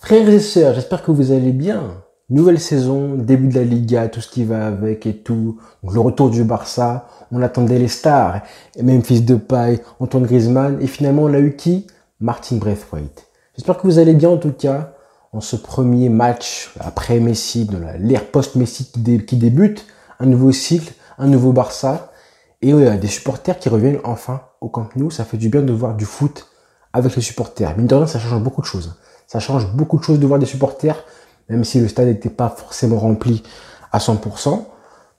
Frères et sœurs, j'espère que vous allez bien. Nouvelle saison, début de la Liga, tout ce qui va avec et tout. Donc, le retour du Barça, on attendait les stars. Et même fils de paille, Antoine Griezmann. Et finalement, on a eu qui? Martin Braithwaite. J'espère que vous allez bien en tout cas. En ce premier match, après Messi, de l'ère post-Messi qui débute. Un nouveau cycle, un nouveau Barça. Et des supporters qui reviennent enfin au Camp Nou. Ça fait du bien de voir du foot avec les supporters. Mine de rien, ça change beaucoup de choses. Ça change beaucoup de choses de voir des supporters, même si le stade n'était pas forcément rempli à 100%.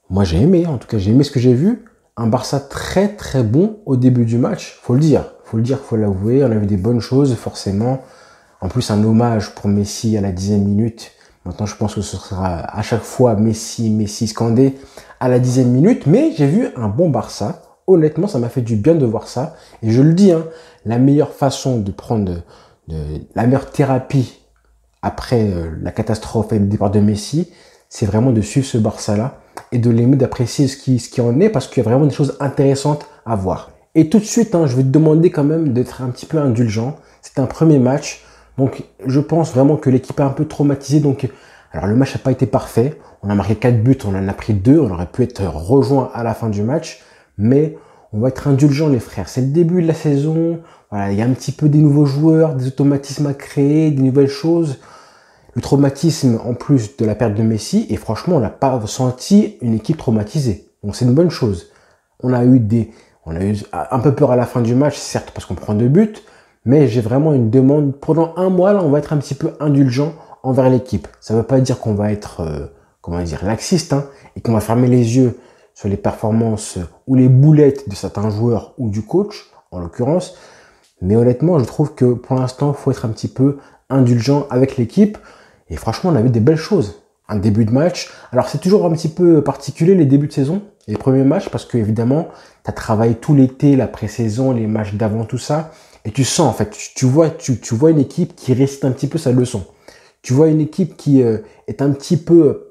Moi, j'ai aimé, en tout cas, j'ai aimé ce que j'ai vu. Un Barça très, très bon au début du match, faut le dire, faut l'avouer. On a vu des bonnes choses, forcément. En plus, un hommage pour Messi à la 10e minute. Maintenant, je pense que ce sera à chaque fois Messi scandé à la 10e minute. Mais j'ai vu un bon Barça. Honnêtement, ça m'a fait du bien de voir ça. Et je le dis, la meilleure façon de prendre la meilleure thérapie après la catastrophe et le départ de Messi, c'est vraiment de suivre ce Barça-là et de l'aimer, d'apprécier ce qui en est, parce qu'il y a vraiment des choses intéressantes à voir. Et tout de suite, je vais te demander quand même d'être un petit peu indulgent. C'est un premier match, donc je pense vraiment que l'équipe est un peu traumatisée. Donc, alors le match n'a pas été parfait. On a marqué 4 buts, on en a pris 2. On aurait pu être rejoint à la fin du match, mais on va être indulgents les frères. C'est le début de la saison. Voilà, il y a un petit peu des nouveaux joueurs, des automatismes à créer, des nouvelles choses. Le traumatisme en plus de la perte de Messi, et franchement, on n'a pas senti une équipe traumatisée. Donc c'est une bonne chose. On a eu un peu peur à la fin du match, certes parce qu'on prend 2 buts, mais j'ai vraiment une demande. Pendant un mois, là, on va être un petit peu indulgent envers l'équipe. Ça ne veut pas dire qu'on va être, laxiste, et qu'on va fermer les yeux sur les performances ou les boulettes de certains joueurs ou du coach, en l'occurrence. Mais honnêtement, je trouve que pour l'instant, il faut être un petit peu indulgent avec l'équipe. Et franchement, on a vu des belles choses. Un début de match. Alors, c'est toujours un petit peu particulier les débuts de saison, les premiers matchs, parce que évidemment, tu as travaillé tout l'été, la pré-saison, les matchs d'avant, tout ça. Et tu sens, en fait, tu vois une équipe qui récite un petit peu sa leçon. Tu vois une équipe qui est un petit peu,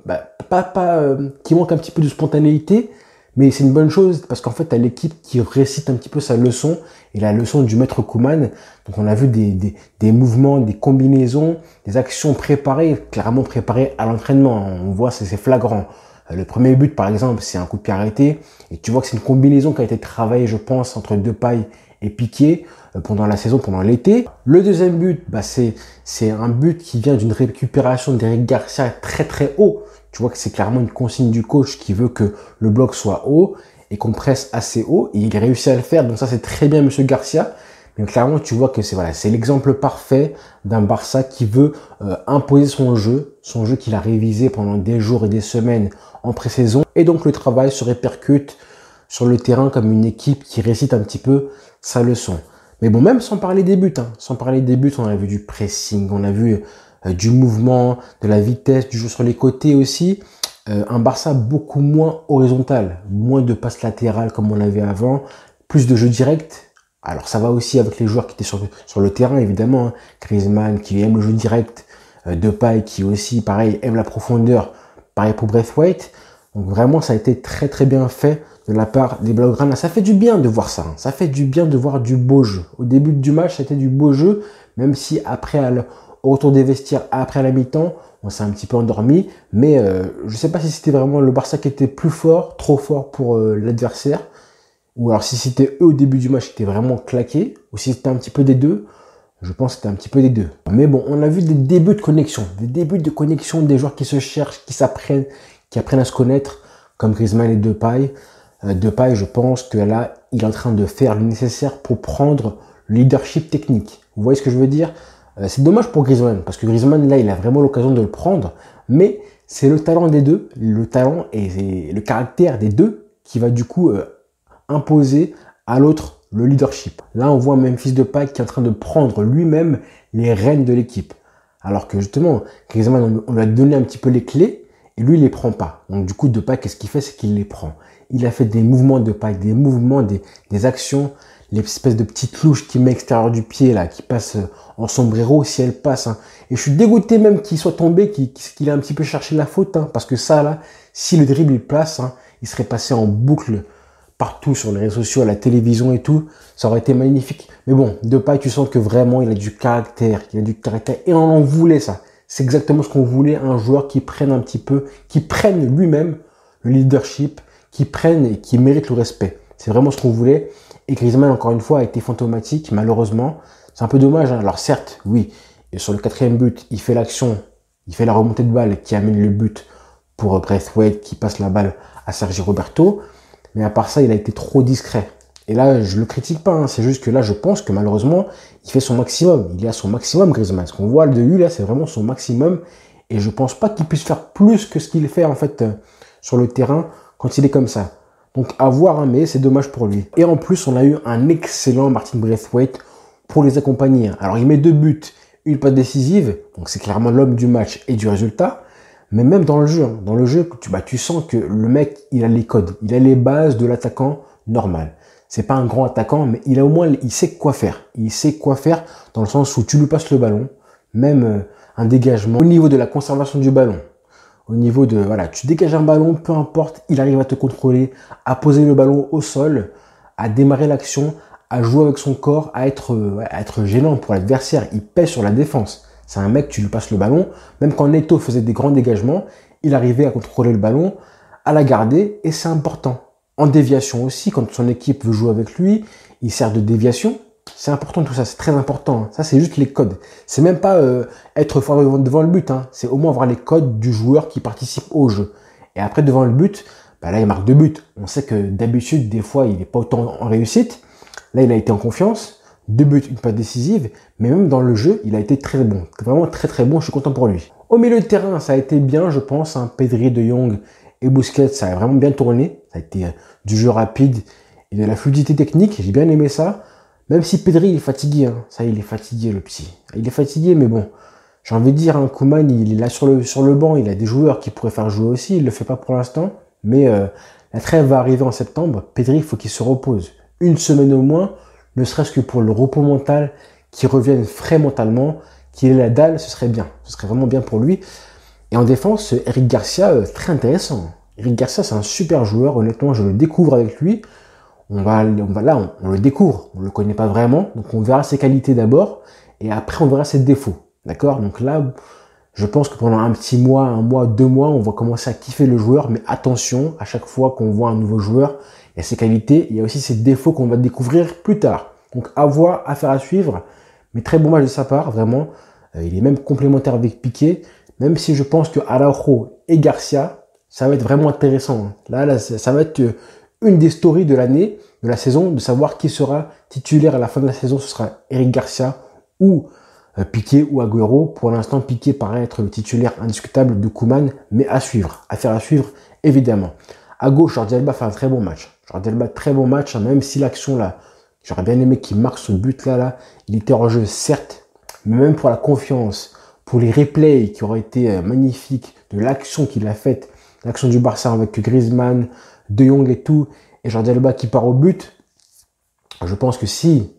qui manque un petit peu de spontanéité, mais c'est une bonne chose parce qu'en fait, tu as l'équipe qui récite un petit peu sa leçon et la leçon du maître Koeman. Donc, on a vu des mouvements, des combinaisons, des actions préparées, clairement préparées à l'entraînement. On voit, c'est flagrant. Le premier but, par exemple, c'est un coup de pied arrêté et tu vois que c'est une combinaison qui a été travaillée, je pense, entre Depay et Piqué pendant la saison, pendant l'été. Le deuxième but, c'est un but qui vient d'une récupération d'Eric Garcia très très haut. Tu vois que c'est clairement une consigne du coach qui veut que le bloc soit haut et qu'on presse assez haut. Et il réussit à le faire, donc ça c'est très bien Monsieur Garcia. Mais clairement, tu vois que c'est l'exemple parfait d'un Barça qui veut imposer son jeu qu'il a révisé pendant des jours et des semaines en pré-saison. Et donc le travail se répercute sur le terrain comme une équipe qui récite un petit peu sa leçon. Mais bon, même sans parler des buts, on a vu du pressing, on a vu du mouvement, de la vitesse, du jeu sur les côtés aussi. Un Barça beaucoup moins horizontal, moins de passes latérales comme on l'avait avant, plus de jeu direct. Alors ça va aussi avec les joueurs qui étaient sur le terrain, évidemment. Griezmann qui aime le jeu direct, Depay qui aussi, pareil, aime la profondeur, pareil pour Braithwaite. Donc vraiment, ça a été très très bien fait de la part des Blaugrana. Ça fait du bien de voir ça. Ça fait du bien de voir du beau jeu. Au début du match, c'était du beau jeu, même si après, au retour des vestiaires, après la mi-temps, on s'est un petit peu endormi. Mais je ne sais pas si c'était vraiment le Barça qui était plus fort, trop fort pour l'adversaire, ou alors si c'était eux au début du match qui étaient vraiment claqués, ou si c'était un petit peu des deux. Je pense que c'était un petit peu des deux. Mais bon, on a vu des débuts de connexion, des joueurs qui se cherchent, qui apprennent à se connaître, comme Griezmann et Depay. Depay, je pense que là, il est en train de faire le nécessaire pour prendre le leadership technique. Vous voyez ce que je veux dire? C'est dommage pour Griezmann, parce que Griezmann, là, il a vraiment l'occasion de le prendre, mais c'est le talent des deux, le talent et le caractère des deux qui va du coup imposer à l'autre le leadership. Là, on voit Memphis Depay qui est en train de prendre lui-même les rênes de l'équipe. Alors que justement, Griezmann, on lui a donné un petit peu les clés, et lui, il les prend pas. Donc du coup, Depay, qu'est-ce qu'il fait? C'est qu'il les prend. Il a fait des mouvements de Depay, des mouvements, des actions, l'espèce de petite louche qui met extérieur du pied, là, qui passe en sombrero, si elle passe. Et je suis dégoûté même qu'il soit tombé, qu'il a un petit peu cherché la faute, parce que ça, là, si le dribble il place, il serait passé en boucle partout sur les réseaux sociaux, à la télévision et tout, ça aurait été magnifique. Mais bon, Depay, tu sens que vraiment, il a du caractère, et on en voulait ça. C'est exactement ce qu'on voulait, un joueur qui prenne un petit peu, qui prenne lui-même le leadership, qui prenne et qui mérite le respect. C'est vraiment ce qu'on voulait. Et Griezmann, encore une fois, a été fantomatique, malheureusement. C'est un peu dommage, hein. Alors certes, oui, et sur le 4e but, il fait l'action, il fait la remontée de balle qui amène le but pour Braithwaite qui passe la balle à Sergi Roberto. Mais à part ça, il a été trop discret. Et là, je le critique pas, hein. C'est juste que là, je pense que malheureusement, il fait son maximum. Il est à son maximum, Griezmann. Ce qu'on voit de lui, là, c'est vraiment son maximum. Et je pense pas qu'il puisse faire plus que ce qu'il fait, en fait, sur le terrain quand il est comme ça. Donc, à voir, hein, mais c'est dommage pour lui. Et en plus, on a eu un excellent Martin Braithwaite pour les accompagner. Alors, il met 2 buts, une passe décisive. Donc, c'est clairement l'homme du match et du résultat. Mais même dans le jeu, hein, tu sens que le mec, il a les codes. Il a les bases de l'attaquant normal. C'est pas un grand attaquant, mais il sait quoi faire. Il sait quoi faire dans le sens où tu lui passes le ballon, même un dégagement. Au niveau de la conservation du ballon, au niveau de, voilà, tu dégages un ballon, peu importe, il arrive à te contrôler, à poser le ballon au sol, à démarrer l'action, à jouer avec son corps, à être gênant pour l'adversaire. Il pèse sur la défense. C'est un mec, tu lui passes le ballon. Même quand Neto faisait des grands dégagements, il arrivait à contrôler le ballon, à la garder, et c'est important. En déviation aussi, quand son équipe veut jouer avec lui, il sert de déviation. C'est important tout ça, c'est très important. Ça, c'est juste les codes. C'est même pas être fort devant le but. Hein. C'est au moins avoir les codes du joueur qui participe au jeu. Et après, devant le but, bah là, il marque 2 buts. On sait que d'habitude, des fois, il n'est pas autant en réussite. Là, il a été en confiance. 2 buts, une passe décisive. Mais même dans le jeu, il a été très bon. Vraiment très très bon, je suis content pour lui. Au milieu de terrain, ça a été bien, je pense. Hein. Pedri, De Jong et Busquets, ça a vraiment bien tourné. Ça a été du jeu rapide et de la fluidité technique. J'ai bien aimé ça. Même si Pedri il est fatigué. Hein. Ça, il est fatigué, le petit. Il est fatigué, mais bon. J'ai envie de dire, hein, Koeman, il est là sur le banc. Il a des joueurs qui pourraient faire jouer aussi. Il le fait pas pour l'instant. Mais la trêve va arriver en septembre. Pedri, il faut qu'il se repose. Une semaine au moins, ne serait-ce que pour le repos mental, qu'il revienne frais mentalement, qu'il ait la dalle, ce serait bien. Ce serait vraiment bien pour lui. Et en défense, Eric Garcia, très intéressant. Eric Garcia, c'est un super joueur. Honnêtement, je le découvre avec lui. On le découvre. On le connaît pas vraiment. Donc, on verra ses qualités d'abord. Et après, on verra ses défauts. D'accord? Donc là, je pense que pendant un petit mois, 1 mois, 2 mois, on va commencer à kiffer le joueur. Mais attention, à chaque fois qu'on voit un nouveau joueur, il y a ses qualités. Il y a aussi ses défauts qu'on va découvrir plus tard. Donc, à voir, affaire à suivre. Mais très bon match de sa part, vraiment. Il est même complémentaire avec Piqué. Même si je pense que Araujo et Garcia, ça va être vraiment intéressant. Là, ça va être une des stories de l'année, de la saison, de savoir qui sera titulaire à la fin de la saison. Ce sera Eric Garcia ou Piqué ou Agüero. Pour l'instant, Piqué paraît être le titulaire indiscutable de Koeman, mais à suivre, affaire à suivre, évidemment. À gauche, Jordi Alba fait un très bon match. Jordi Alba, très bon match, hein, même si l'action là, j'aurais bien aimé qu'il marque ce but là, il était hors jeu, certes, mais même pour la confiance, pour les replays qui auraient été magnifiques de l'action qu'il a faite, l'action du Barça avec Griezmann, De Jong et tout, et Jordi Alba qui part au but, je pense que si,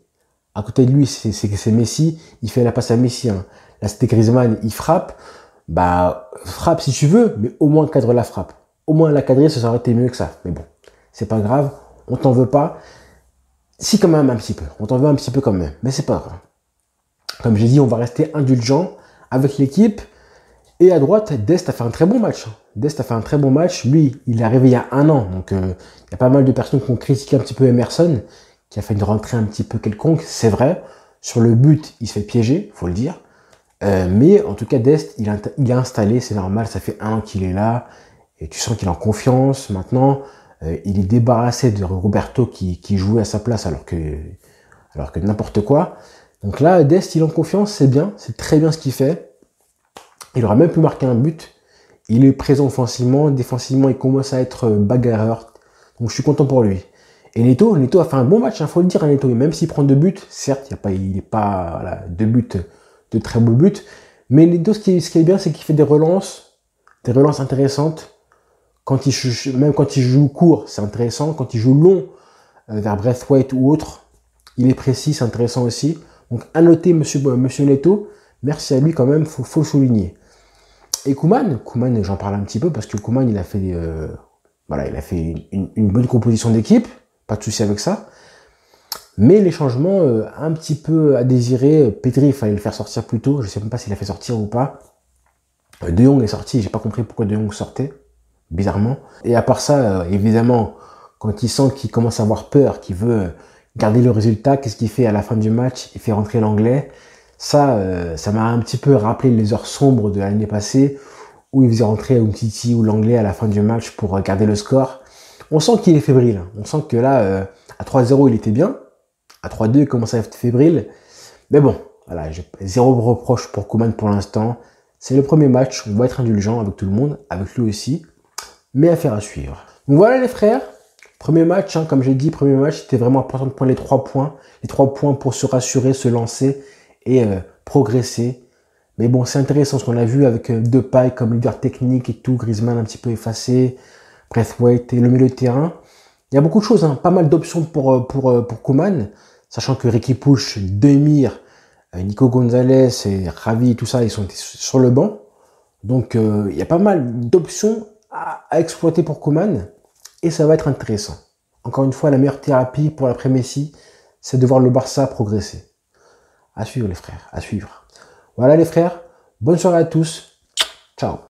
à côté de lui, c'est Messi, il fait la passe à Messi. Hein. Là, c'était Griezmann, il frappe, bah, frappe si tu veux, mais au moins cadre la frappe. Au moins la cadrer, ça aurait été mieux que ça. Mais bon, c'est pas grave, on t'en veut pas. Si, quand même, un petit peu. On t'en veut un petit peu quand même, mais c'est pas grave. Comme j'ai dit, on va rester indulgent avec l'équipe. Et à droite, Dest a fait un très bon match. Dest a fait un très bon match. Lui, il est arrivé il y a 1 an. Donc, il y a pas mal de personnes qui ont critiqué un petit peu Emerson, qui a fait une rentrée un petit peu quelconque. C'est vrai. Sur le but, il se fait piéger, faut le dire. Mais en tout cas, Dest, il est installé. C'est normal. Ça fait 1 an qu'il est là. Et tu sens qu'il est en confiance. Maintenant, il est débarrassé de Roberto qui jouait à sa place alors que n'importe quoi. Donc là, Dest, il est en confiance, c'est bien, c'est très bien ce qu'il fait. Il aurait même pu marquer un but. Il est présent offensivement, défensivement, il commence à être bagarreur. Donc je suis content pour lui. Et Neto a fait un bon match, faut le dire, Neto. Même s'il prend 2 buts, certes, il n'est pas voilà, 2 buts, de très beaux buts. Mais Neto, ce qui est bien, c'est qu'il fait des relances intéressantes. Même quand il joue court, c'est intéressant. Quand il joue long, vers Braithwaite ou autre, il est précis, c'est intéressant aussi. Donc, à noter, monsieur Neto, merci à lui quand même, faut souligner. Et Koeman, j'en parle un petit peu parce que Koeman, il a fait, une bonne composition d'équipe, pas de souci avec ça. Mais les changements, un petit peu à désirer. Pedri, il fallait le faire sortir plus tôt. Je sais même pas s'il a fait sortir ou pas. De Jong est sorti, j'ai pas compris pourquoi De Jong sortait, bizarrement. Et à part ça, évidemment, quand il sent qu'il commence à avoir peur, qu'il veut garder le résultat, qu'est-ce qu'il fait à la fin du match? Il fait rentrer l'anglais. Ça m'a un petit peu rappelé les heures sombres de l'année passée, où il faisait rentrer Umtiti ou l'anglais à la fin du match pour garder le score. On sent qu'il est fébrile. On sent que là, à 3-0, il était bien. À 3-2, il commence à être fébrile. Mais bon, voilà, j'ai zéro reproche pour Koeman pour l'instant. C'est le premier match, on va être indulgent avec tout le monde, avec lui aussi. Mais affaire à suivre. Donc voilà les frères, premier match, hein, comme j'ai dit, premier match, c'était vraiment important de prendre les 3 points. Les 3 points pour se rassurer, se lancer et progresser. Mais bon, c'est intéressant ce qu'on a vu avec Depay comme leader technique et tout, Griezmann un petit peu effacé, Braithwaite et le milieu de terrain. Il y a beaucoup de choses, hein, pas mal d'options pour Koeman, sachant que Ricky Puig, Demir, Nico Gonzalez et Ravi, tout ça, ils sont sur le banc. Donc il y a pas mal d'options à exploiter pour Koeman et ça va être intéressant. Encore une fois, la meilleure thérapie pour l'après-Messi, c'est de voir le Barça progresser. À suivre les frères, à suivre. Voilà les frères, bonne soirée à tous. Ciao.